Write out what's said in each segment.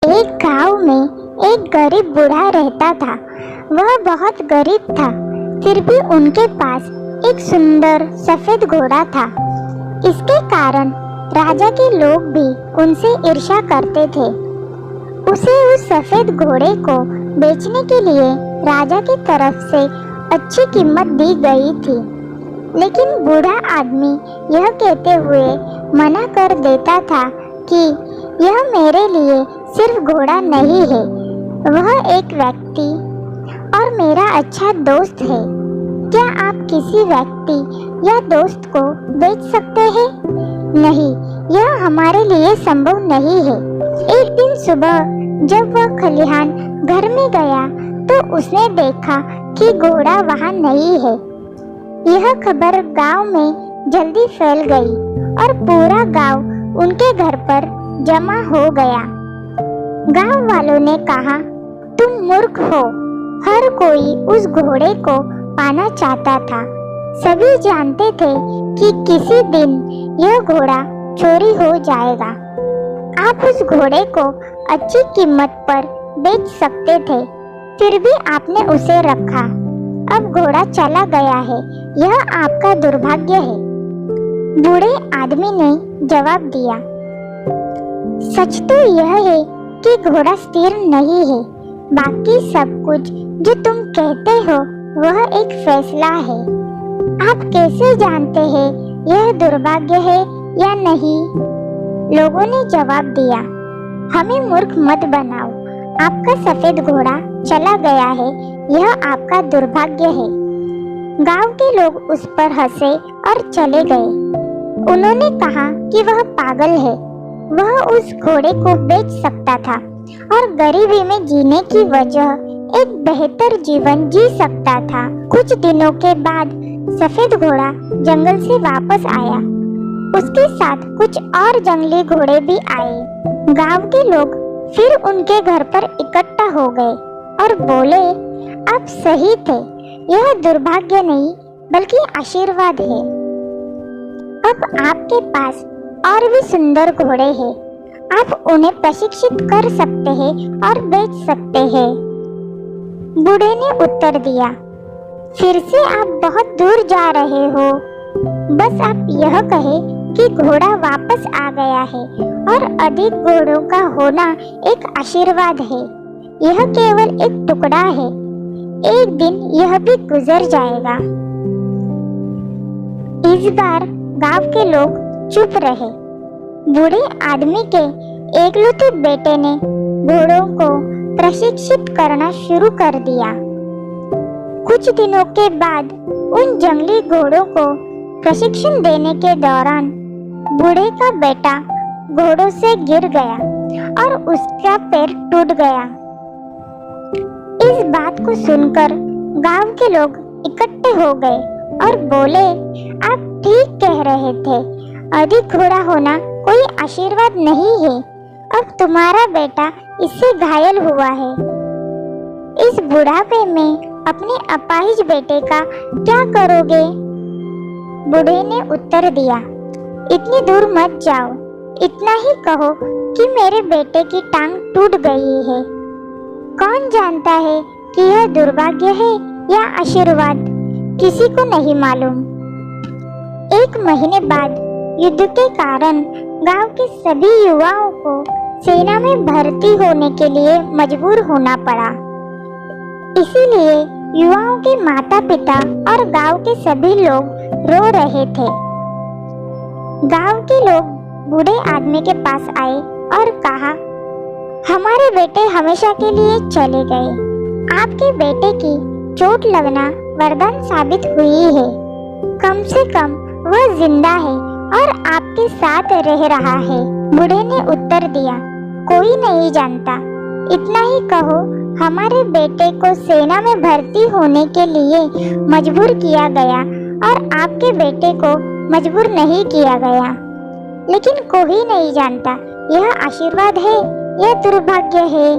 एक गांव में एक गरीब बूढ़ा रहता था। वह बहुत गरीब था, फिर भी उनके पास एक सुंदर सफेद घोड़ा था। इसके कारण राजा के लोग भी उनसे ईर्ष्या करते थे। उसे उस सफेद घोड़े को बेचने के लिए राजा की तरफ से अच्छी कीमत दी गई थी, लेकिन बूढ़ा आदमी यह कहते हुए मना कर देता था कि यह मेरे लिए सिर्फ घोड़ा नहीं है, वह एक व्यक्ति और मेरा अच्छा दोस्त है। क्या आप किसी व्यक्ति या दोस्त को बेच सकते हैं? नहीं, यह हमारे लिए संभव नहीं है। एक दिन सुबह जब वह खलिहान घर में गया तो उसने देखा कि घोड़ा वहाँ नहीं है। यह खबर गांव में जल्दी फैल गई और पूरा गांव उनके घर पर जमा हो गया। गांव वालों ने कहा, तुम मूर्ख हो, हर कोई उस घोड़े को पाना चाहता था। सभी जानते थे कि किसी दिन यह घोड़ा चोरी हो जाएगा। आप उस घोड़े को अच्छी कीमत पर बेच सकते थे, फिर भी आपने उसे रखा। अब घोड़ा चला गया है, यह आपका दुर्भाग्य है। बूढ़े आदमी ने जवाब दिया, सच तो यह है कि घोड़ा स्थिर नहीं है, बाकी सब कुछ जो तुम कहते हो वह एक फैसला है। आप कैसे जानते हैं यह दुर्भाग्य है या नहीं? लोगों ने जवाब दिया, हमें मूर्ख मत बनाओ, आपका सफेद घोड़ा चला गया है, यह आपका दुर्भाग्य है। गांव के लोग उस पर हंसे और चले गए। उन्होंने कहा कि वह पागल है, वह उस घोड़े को बेच सकता था और गरीबी में जीने की वजह एक बेहतर जीवन जी सकता था। कुछ दिनों के बाद सफेद घोड़ा जंगल से वापस आया। उसके साथ कुछ और जंगली घोड़े भी आए। गांव के लोग फिर उनके घर पर इकट्ठा हो गए और बोले, आप सही थे, यह दुर्भाग्य नहीं बल्कि आशीर्वाद है। अब आपके पास और भी सुंदर घोड़े हैं, आप उन्हें प्रशिक्षित कर सकते हैं और बेच सकते हैं। बूढ़े ने उत्तर दिया, फिर से आप बहुत दूर जा रहे हो। बस आप यह कहें कि घोड़ा वापस आ गया है और अधिक घोड़ों का होना एक आशीर्वाद है। यह केवल एक टुकड़ा है, एक दिन यह भी गुजर जाएगा। इस बार गांव के लोग चुप रहे। बूढ़े आदमी के एकलौते बेटे ने घोड़ों को प्रशिक्षित करना शुरू कर दिया। कुछ दिनों के बाद उन जंगली घोड़ों को प्रशिक्षण देने के दौरान बूढ़े का बेटा घोड़ों से गिर गया और उसका पैर टूट गया। इस बात को सुनकर गांव के लोग इकट्ठे हो गए और बोले, आप ठीक कह रहे थे, अधिक घोड़ा होना कोई आशीर्वाद नहीं है। अब तुम्हारा बेटा इससे घायल हुआ है। इस बुढ़ापे में अपने अपाहिज बेटे का क्या करोगे? बूढ़े ने उत्तर दिया, इतनी दूर मत जाओ, इतना ही कहो कि मेरे बेटे की टांग टूट गई है। कौन जानता है कि यह दुर्भाग्य है या आशीर्वाद, किसी को नहीं मालूम। एक महीने बाद युद्ध के कारण गांव के सभी युवाओं को सेना में भर्ती होने के लिए मजबूर होना पड़ा। इसीलिए युवाओं के माता पिता और गांव के सभी लोग रो रहे थे। गांव के लोग बूढ़े आदमी के पास आए और कहा, हमारे बेटे हमेशा के लिए चले गए। आपके बेटे की चोट लगना वरदान साबित हुई है। कम से कम वह जिंदा है और आपके साथ रह रहा है। बूढ़े ने उत्तर दिया, कोई नहीं जानता, इतना ही कहो हमारे बेटे को सेना में भर्ती होने के लिए मजबूर किया गया और आपके बेटे को मजबूर नहीं किया गया। लेकिन कोई नहीं जानता यह आशीर्वाद है या दुर्भाग्य है,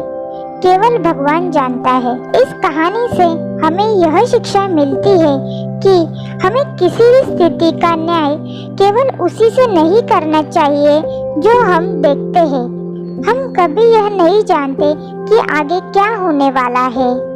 केवल भगवान जानता है। इस कहानी से हमें यह शिक्षा मिलती है कि हमें किसी भी स्थिति का न्याय केवल उसी से नहीं करना चाहिए जो हम देखते हैं। हम कभी यह नहीं जानते कि आगे क्या होने वाला है।